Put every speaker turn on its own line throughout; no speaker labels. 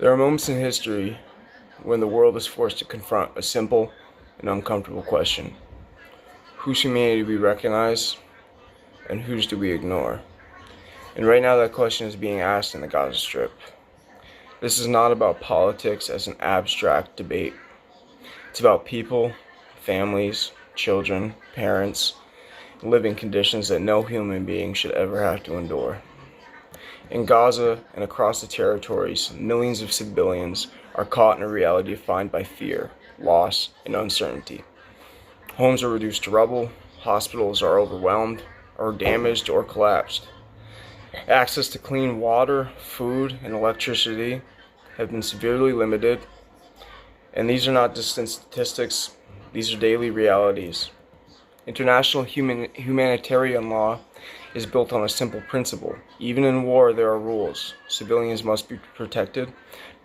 There are moments in history when the world is forced to confront a simple and uncomfortable question. Whose humanity do we recognize, and whose do we ignore? And right now that question is being asked in the Gaza Strip. This is not about politics as an abstract debate. It's about people, families, children, parents, living conditions that no human being should ever have to endure. In Gaza and across the territories, millions of civilians are caught in a reality defined by fear, loss, and uncertainty. Homes are reduced to rubble, hospitals are overwhelmed, or damaged or collapsed. Access to clean water, food, and electricity have been severely limited, and these are not distant statistics, these are daily realities. International humanitarian law is built on a simple principle. Even in war, there are rules. Civilians must be protected,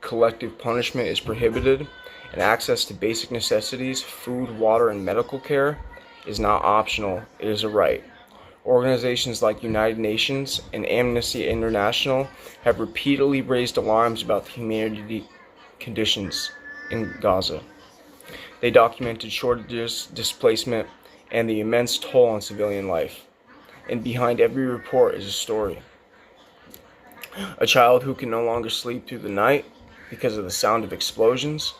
collective punishment is prohibited, and access to basic necessities, food, water, and medical care is not optional, it is a right. Organizations like United Nations and Amnesty International have repeatedly raised alarms about the humanity conditions in Gaza. They documented shortages, displacement, and the immense toll on civilian life. And behind every report is a story. A child who can no longer sleep through the night because of the sound of explosions,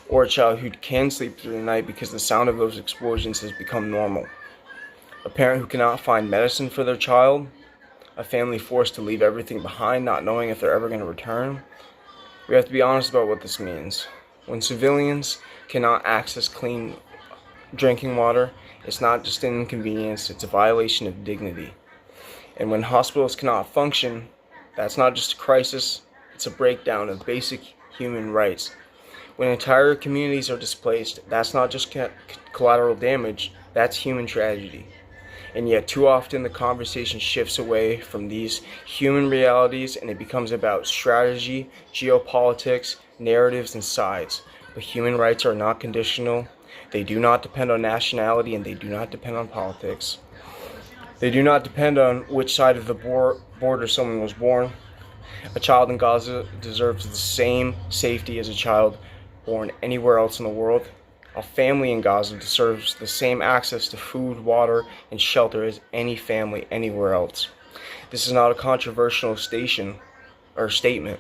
or a child who can sleep through the night because the sound of those explosions has become normal. A parent who cannot find medicine for their child, a family forced to leave everything behind not knowing if they're ever going to return. We have to be honest about what this means. When civilians cannot access clean drinking water, it's not just an inconvenience, it's a violation of dignity. And when hospitals cannot function, that's not just a crisis, it's a breakdown of basic human rights. When entire communities are displaced, that's not just collateral damage, that's human tragedy. And yet too often the conversation shifts away from these human realities and it becomes about strategy, geopolitics, narratives, and sides. But human rights are not conditional. They do not depend on nationality, and they do not depend on politics. They do not depend on which side of the border someone was born. A child in Gaza deserves the same safety as a child born anywhere else in the world. A family in Gaza deserves the same access to food, water, and shelter as any family anywhere else. This is not a controversial statement. It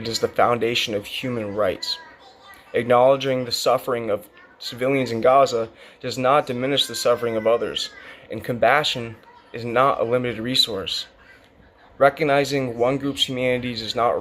is the foundation of human rights. Acknowledging the suffering of civilians in Gaza does not diminish the suffering of others, and compassion is not a limited resource. Recognizing one group's humanity does not